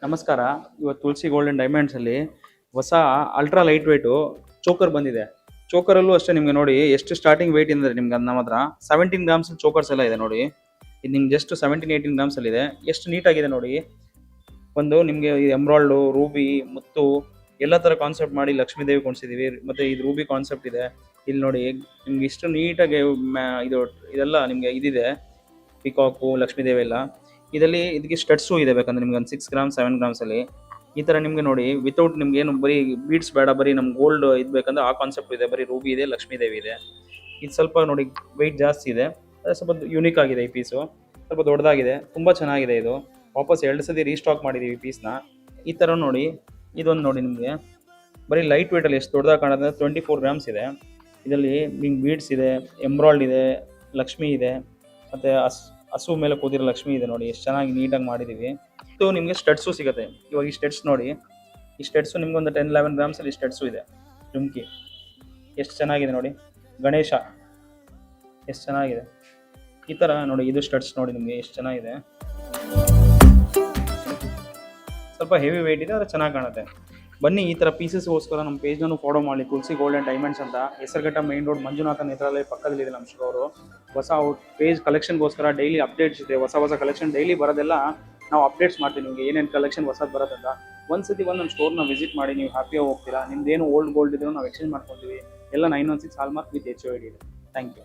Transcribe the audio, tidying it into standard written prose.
ನಮಸ್ಕಾರ. ಇವತ್ತು ತುಳಸಿ gold and diamonds ಅಲ್ಲಿ ಹೊಸ ಅಲ್ಟ್ರಾ ಲೈಟ್ ವೇಟು ಚೋಕರ್ ಬಂದಿದೆ. ಚೋಕರಲ್ಲೂ ಅಷ್ಟೇ ನಿಮಗೆ ನೋಡಿ ಎಷ್ಟು ಸ್ಟಾರ್ಟಿಂಗ್ ವೇಟ್ ಇದೆ ನಿಮ್ಗೆ ನಮ್ಮ ಹತ್ರ 17 ಗ್ರಾಮ್ಸ್ ಚೋಕರ್ಸ್ ಎಲ್ಲ ಇದೆ ನೋಡಿ. ಇದು ನಿಮ್ಗೆ ಜಸ್ಟ್ 17-18 ಗ್ರಾಮ್ಸ್ ಅಲ್ಲಿ ಇದೆ. ಎಷ್ಟು ನೀಟಾಗಿದೆ ನೋಡಿ. ಒಂದು ನಿಮಗೆ ಎಮ್ರಾಲ್ಡು, ರೂಬಿ, ಮುತ್ತು ಎಲ್ಲ ಥರ ಕಾನ್ಸೆಪ್ಟ್ ಮಾಡಿ ಲಕ್ಷ್ಮೀ ದೇವಿ ಕೊಂಡಿಸಿದೀವಿ. ಮತ್ತೆ ಇದು ರೂಬಿ ಕಾನ್ಸೆಪ್ಟ್ ಇದೆ. ಇಲ್ಲಿ ನೋಡಿ ನಿಮ್ಗೆ ಇಷ್ಟು ನೀಟಾಗಿ ಇದು ಇದೆಲ್ಲ ನಿಮಗೆ ಇದಿದೆ. ಪಿಕಾಕು, ಲಕ್ಷ್ಮೀ ದೇವಿ ಎಲ್ಲ ಇದರಲ್ಲಿ ಇದಕ್ಕೆ ಸ್ಟಡ್ಸು ಇದೆ. ಬೇಕಂದ್ರೆ ನಿಮ್ಗೆ ಒಂದು 6 ಗ್ರಾಮ್ 7 ಗ್ರಾಮ್ಸ್ ಅಲ್ಲಿ ಈ ತರ ನಿಮ್ಗೆ ನೋಡಿ ವಿತೌಟ್ ನಿಮ್ಗೆ ಏನು ಬರೀ ಬೀಡ್ಸ್ ಬೇಡ, ಬರೀ ನಮ್ಗೆ ಗೋಲ್ಡ್ ಇದು ಬೇಕಂದ್ರೆ ಆ ಕಾನ್ಸೆಪ್ಟ್ ಇದೆ. ಬರೀ ರೂಬಿ ಇದೆ, ಲಕ್ಷ್ಮೀ ದೇವಿ ಇದೆ. ಇದು ಸ್ವಲ್ಪ ನೋಡಿ ವೆಯ್ಟ್ ಜಾಸ್ತಿ ಇದೆ, ಅದೇ ಸ್ವಲ್ಪ ಯೂನಿಕ್ ಆಗಿದೆ. ಈ ಪೀಸು ಸ್ವಲ್ಪ ದೊಡ್ಡದಾಗಿದೆ, ತುಂಬಾ ಚೆನ್ನಾಗಿದೆ. ಇದು ವಾಪಸ್ 2 ಸತಿ ರೀಸ್ಟಾಕ್ ಮಾಡಿದೀವಿ ಈ ಪೀಸ್ನ. ಈ ತರ ನೋಡಿ ಇದೊಂದು ನೋಡಿ ನಿಮಗೆ ಬರೀ ಲೈಟ್ ವೇಟ್ ಅಲ್ಲಿ ಎಷ್ಟು ದೊಡ್ಡದಾಗಿ ಕಾಣುತ್ತೆ. 24 ಗ್ರಾಮ್ಸ್ ಇದೆ. ಇದರಲ್ಲಿ ನಿಮ್ಗೆ ಬೀಡ್ಸ್ ಇದೆ, ಎಂಬ್ರಾಯ್ಡ್ ಇದೆ, ಲಕ್ಷ್ಮಿ ಇದೆ, ಮತ್ತೆ ಹಸು ಮೇಲೆ ಕೂದಿರೋ ಲಕ್ಷ್ಮಿ ಇದೆ. ನೋಡಿ ಎಷ್ಟು ಚೆನ್ನಾಗಿ ನೀಟಾಗಿ ಮಾಡಿದೀವಿ. ಇದು ನಿಮಗೆ ಸ್ಟಡ್ಸು ಸಿಗುತ್ತೆ. ಇವಾಗ ಈ ಸ್ಟಡ್ಸ್ ನೋಡಿ, ಈ ಸ್ಟಡ್ಸು ನಿಮ್ಗೆ ಒಂದು 10-11 ಗ್ರಾಮ್ಸ್ ಅಲ್ಲಿ ಸ್ಟಡ್ಸು ಇದೆ. ಜುಮ್ಕಿ ಎಷ್ಟು ಚೆನ್ನಾಗಿದೆ ನೋಡಿ. ಗಣೇಶ ಎಷ್ಟು ಚೆನ್ನಾಗಿದೆ. ಈ ತರ ನೋಡಿ ಇದು ಸ್ಟಡ್ಸ್ ನೋಡಿ ನಿಮಗೆ ಎಷ್ಟು ಚೆನ್ನಾಗಿದೆ. ಸ್ವಲ್ಪ ಹೆವಿ ವೆಯ್ಟ್ ಇದೆ, ಆದರೆ ಚೆನ್ನಾಗಿ ಕಾಣುತ್ತೆ. ಬನ್ನಿ ಈ ಥರ ಪೀಸಸ್ಗೋಸ್ಕರ ನಮ್ಮ ಪೇಜ್ನೂ ಫಾಲೋ ಮಾಡಿ. ತುಳಸಿ ಗೋಲ್ಡ್ ಆ್ಯಂಡ್ ಡೈಮಂಡ್ಸ್ ಅಂತ, ಹೆಸರುಘಟ್ಟ ಮೇನ್ ರೋಡ್, ಮಂಜುನಾಥ ನೇತ್ರಾಲಯ ಪಕ್ಕದಲ್ಲಿದೆ ನಮ್ಮ ಸ್ಟೋರು. ಹೊಸ ಪೇಜ್ ಕಲೆಕ್ಷನ್ಗೋಸ್ಕರ ಡೈಲಿ ಅಪ್ಡೇಟ್ಸ್ ಇದೆ. ಹೊಸ ಕಲೆಕ್ಷನ್ ಡೈಲಿ ಬರೋದೆಲ್ಲ ನಾವು ಅಪ್ಡೇಟ್ಸ್ ಮಾಡ್ತೀವಿ. ನಿಮಗೆ ಏನೇನು ಕಲೆಕ್ಷನ್ ಹೊಸದು ಬರೋದಂತ ಒಂದ್ಸತಿ ಬಂದು ನಮ್ಮ ಸ್ಟೋರ್ನ ವಿಸಿಟ್ ಮಾಡಿ, ನೀವು ಹ್ಯಾಪಿಯಾಗಿ ಹೋಗ್ತೀರಾ. ನಿಮ್ದೇನು ಓಲ್ಡ್ ಗೋಲ್ಡ್ ಇದ್ರೂ ನಾವು ಎಕ್ಸ್ಚೇಂಜ್ ಮಾಡ್ಕೊತೀವಿ. ಎಲ್ಲ 916 ಹಾಲ್ಮಾರ್ಕ್ ವಿತ್ HOID ಇದೆ. Thank you.